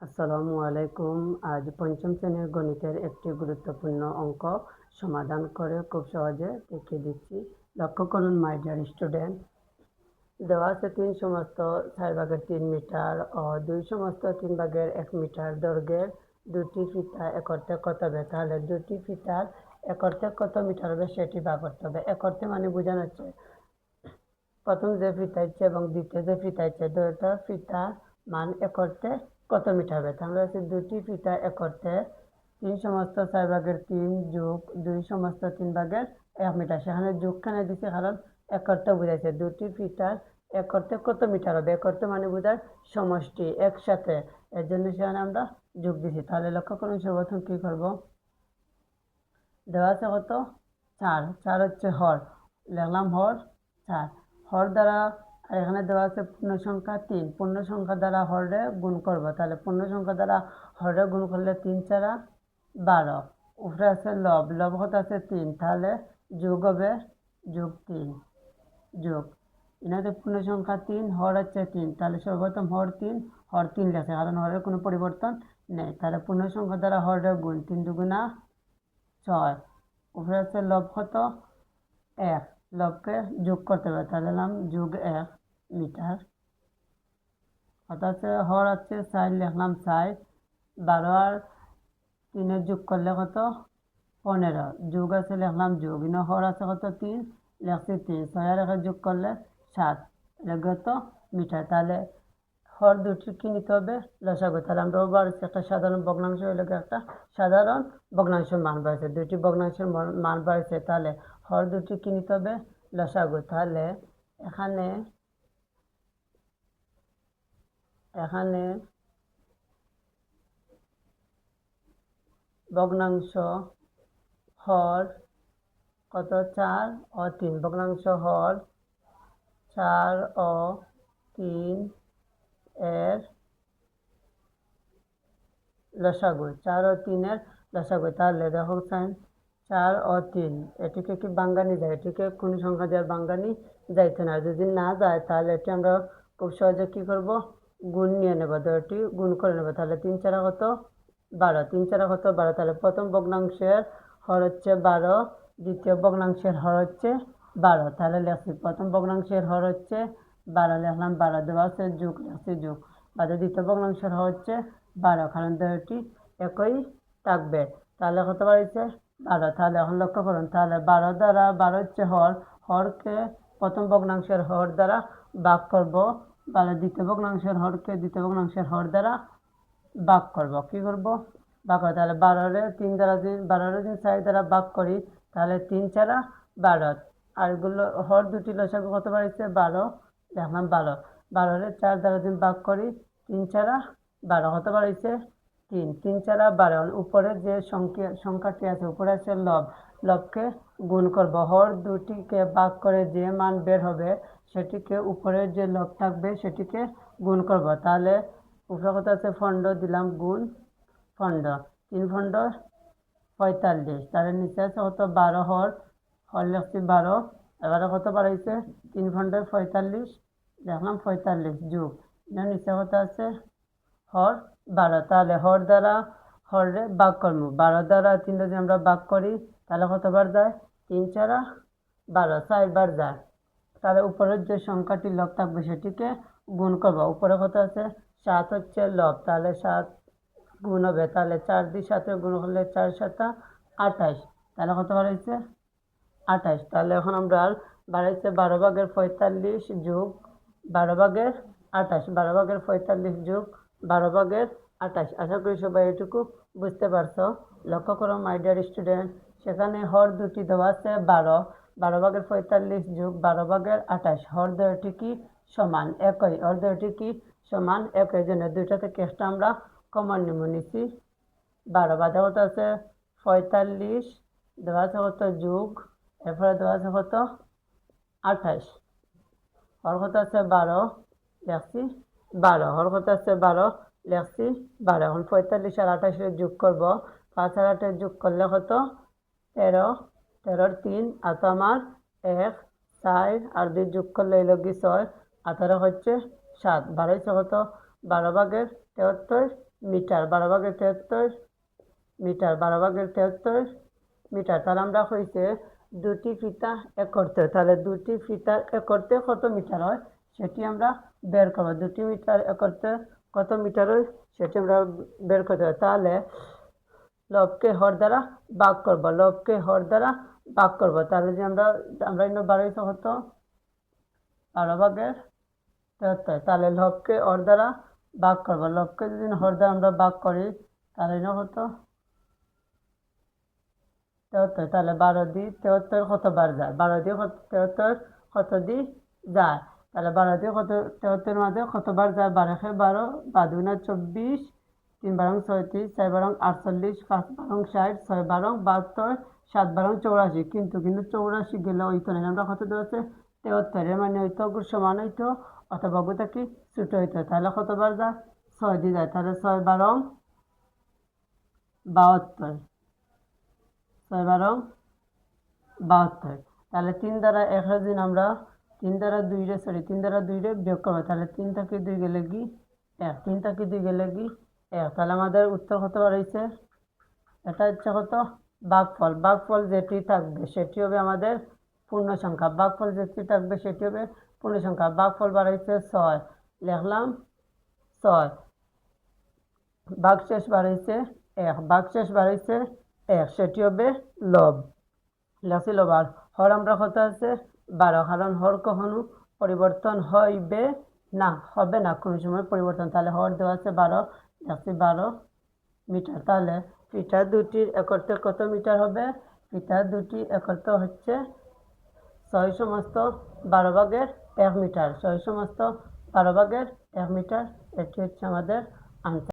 আসসালামু আলাইকুম। আজ পঞ্চম শ্রেণীর গণিতের একটি গুরুত্বপূর্ণ অঙ্ক সমাধান করে খুব সহজে দেখিয়ে দিচ্ছি। লক্ষ্য করুন মাই ডিয়ার স্টুডেন্ট, দেওয়া আছে 3 সমস্ত 4 ভাগের 3 মিটার ও 2 সমস্ত 3 ভাগের 1 মিটার দৈর্ঘ্যের দুটি ফিতা এক অর্থে কত হবে। তাহলে দুটি ফিতার এক অর্থে কত মিটার হবে সেটি বার করতে হবে। এক অর্থে মানে বোঝানো হচ্ছে প্রথম যে ফিতা ইচ্ছে এবং দ্বিতীয় যে ফিতা ইচ্ছে দুটো ফিতার মান এক অর্থে কত মিটার হবে। তাহলে হচ্ছে দুটি ফিতা এক অর্থে 3 সমস্ত 4 ভাগের 3 যোগ 2 সমস্ত 3 ভাগের 1 মিটার। সেখানে যোগখানে দিচ্ছে কারণ এক অর্থে বোঝাইছে দুটি ফিতার এক অর্থে কত মিটার হবে। এক অর্থে মানে বোঝায় সমষ্টি একসাথে, এর জন্য সেখানে আমরা যোগ দিছি। তাহলে লক্ষ্য করুন সর্বপ্রথম কী করব, দেওয়া আছে কত 4, 4 হচ্ছে হর, লিখলাম হর 4। হর দ্বারা আর এখানে দেওয়া আছে পূর্ণ সংখ্যা 3, পূর্ণ সংখ্যা দ্বারা হরে গুণ করব। তাহলে পূর্ণ সংখ্যা দ্বারা হরে গুণ করলে 3 4 12, উপরে আছে লব, লব কত আছে 3, তাহলে যোগ হবে যোগ 3 যোগ এনাদের পূর্ণ সংখ্যা 3, হর হচ্ছে 3, তাহলে সর্বপ্রথম হর 3 লেখে কারণ হরের কোনো পরিবর্তন নেই। তাহলে পূর্ণ সংখ্যা দ্বারা হরে গুণ 3 দুগুণা 6, উপরে আছে লব কত 1, লবকে যোগ করতে হবে। তাহলে নাম যোগ 1 মিটার। অর্থাৎ হর আছে 4, লিখলাম 4, 12 আর 3 যোগ করলে কত 15, যোগ আছে লিখলাম যোগ, হর আছে কত 3, লিখছি 3, 6 আর 1 যোগ করলে 7, কত মিটার। তাহলে হর দুটি কি নিতে হবে লসাগু। তাহলে আমরা আবার একটা সাধারণ ভগ্নাংশ হইলে একটা সাধারণ ভগ্নাংশের মান বাড়ছে, দুটি ভগ্নাংশের মান বাড়ছে, তাহলে হর দুটি কি নিতে হবে লসাগু। তাহলে এখানে এখানে ভগ্নাংশ হর কত 4 ও 3, ভগ্নাংশ হর 4 ও 3 এর লসাগু, 4 ও 3 এর লসাগু। তাহলে দেখো 4 ও 3 এটিকে কি ভাঙ্গানি যায়, এটিকে কোন সংখ্যা দিয়ে ভাঙ্গানি যাইতে না। যদি না যায় তাহলে এটি আমরা খুব সহজে কি করব, গুণ নিয়ে নেব, দুটি গুণ করে নেব। তাহলে 3 4 কত 12, 3 4 কত 12, তাহলে প্রথম ভগ্নাংশের হর হচ্ছে 12, দ্বিতীয় ভগ্নাংশের হর হচ্ছে 12। তাহলে লিখছি প্রথম ভগ্নাংশের হর হচ্ছে 12, লিখলাম 12, দেওয়া আছে যোগ, লিখছি যোগ, বাদে দ্বিতীয় ভগ্নাংশের হর হচ্ছে 12, কারণ দুটি একই থাকবে। তাহলে কত বাড়ছে 12। তাহলে এখন লক্ষ্য করুন, তাহলে 12 দ্বারা 12 হচ্ছে হর, হরকে প্রথম ভগ্নাংশের হর দ্বারা ভাগ করব, তাহলে দ্বিতীয় ভগ্নাংশের হরকে দ্বিতীয় ভগ্নাংশের হর দ্বারা ভাগ করব। কি করব ভাগ করব, তাহলে 12 3 দ্বারা 12 4 দ্বারা ভাগ করি, তাহলে 3 4 12, আর এগুলো হর দুটি লসাগু কত বাড়ছে 12, দেখলাম 12, 12 4 দ্বারা যদি ভাগ করি 3 4 12, কত বাড়ছে 3, 3 4 12। উপরে যে সংখ্যাটি আছে উপরে আছে লব, লবকে গুণ করব, হর দুটিকে ভাগ করে যে মান বের হবে সেটিকে উপরে যে লব থাকবে সেটিকে গুণ করব। তাহলে উপরে কত আছে 15, দিলাম গুণ 15, 3 15 45, তাহলে নিচে আছে কত 12, হর হর লিখছি 12, এবারে কত বাড়াইছে 3 15 45, দেখলাম 45 যোগ নিচে কত আছে হর 12। তাহলে হর দ্বারা হরে ভাগ করবো, 12 দ্বারা 3 যদি আমরা ভাগ করি তাহলে কতবার যায় 3 4 12, 4 বার যায়। তাহলে উপরের যে সংখ্যাটি লব থাকবে সেটিকে গুণ করবো। উপরে কত আছে 7 হচ্ছে লব, তাহলে 7 গুণ হবে, তাহলে 4 দিয়ে 7 গুণ করলে 4 7 28, তাহলে কত বাড়াইছে 28। তাহলে এখন আমরা বাড়াইছে 12 ভাগের 45 যোগ 12 ভাগের 28, 12 ভাগের 45 যোগ 12 ভাগের 28। আশা করি সবাই এটুকু বুঝতে পারছো। লক্ষ্য করো মাই ডিয়ার স্টুডেন্ট, সেখানে হর দুটি দেওয়া আছে 12, 12 ভাগের 45 যোগ 12 ভাগের 28, হর দুটি কি সমান একই, হর দুটি কি সমান একই, জন্য দুইটা থেকে একটা আমরা কমন নিচ্ছি 12, বাদে কত আছে 45, দেওয়া আছে কত যোগ, এরপরে দেওয়া আছে কত 28, হর কত আছে 12, লিখছি 12, হর কত আছে 12, লিখছি 12। এখন 45 আর 28 যোগ করব, 5 আর 8 যোগ করলে কত 13, 13 3 আর তো আমার 1 4 আর 2 যোগ করলে এলো কি 6, 18 হচ্ছে 7, 12 কত 12 ভাগের 73 মিটার, 12/73 মিটার, 12/73 মিটার। তাহলে আমরা হয়েছে দুটি ফিতা এক করতে, তাহলে দুটি ফিতার এক করতে কত মিটার হয় সেটি আমরা বের করবো। 2 মিটার এক করতে কত মিটার হয় সেটি আমরা বের করতে হবে। তাহলে লবকে হর দ্বারা ভাগ করব, লবকে হর দ্বারা ভাগ করব। তাহলে যে আমরা আমরা 12 কত 12/73, তাহলে লবকে হর দ্বারা ভাগ করব, লবকে যদি হর দ্বারা আমরা ভাগ করি তাহলে কত 73, তাহলে 12 দিয়ে 73 কতবার যায়, 12 দিয়ে 73 কত দিয়ে যায়, তাহলে 12 দিয়ে কত 73 মাঝে কতবার যায়, 12 12, 12 24, 3 12 36, 4 12 48, 5 12 60, 6 12 72, 7 12 84, কিন্তু 84 গেলে হইতো না, আমরা কত ধরেছে 73, মানে হইতো সমান হইতো অথবা গুতা কি ছোট হইতো, তাহলে কতবার যায় 6 দিয়ে যায়, তাহলে 6 12 72, 6 12 72, তাহলে 3 দ্বারা 1 দিন আমরা 3 দ্বারা 2 রে বিয়োগ করবো, তাহলে 3 থেকে 2 গেলে কি 1, 3 থেকে 2 গেলে কি 1, তাহলে আমাদের উত্তর কত হয়েছে, এটা হচ্ছে কত ভাগফল, ভাগফল যেটি থাকবে সেটি হবে আমাদের পূর্ণ সংখ্যা, ভাগফল যেটি থাকবে সেটি হবে পূর্ণ সংখ্যা। ভাগফল বাড়াইছে 6, লিখলাম 6, ভাগশেষ বাড়াইছে 1, ভাগশেষ বাড়াইছে 1, সেটি হবে লব, লেখছি লব। আর হর আমরা কত আছে 12, কারণ হর কখনো পরিবর্তন হইবে না, হবে না কোনো সময় পরিবর্তন, তাহলে হর দেওয়া আছে 12, লেখছি 12 মিটার। তাহলে ফিতা দুটির একত্রে কত মিটার হবে, ফিতা দুটি একত্রে হচ্ছে 6 সমস্ত 12/1 মিটার, 6 সমস্ত 12/1 মিটার, এটি হচ্ছে আমাদের আনসার।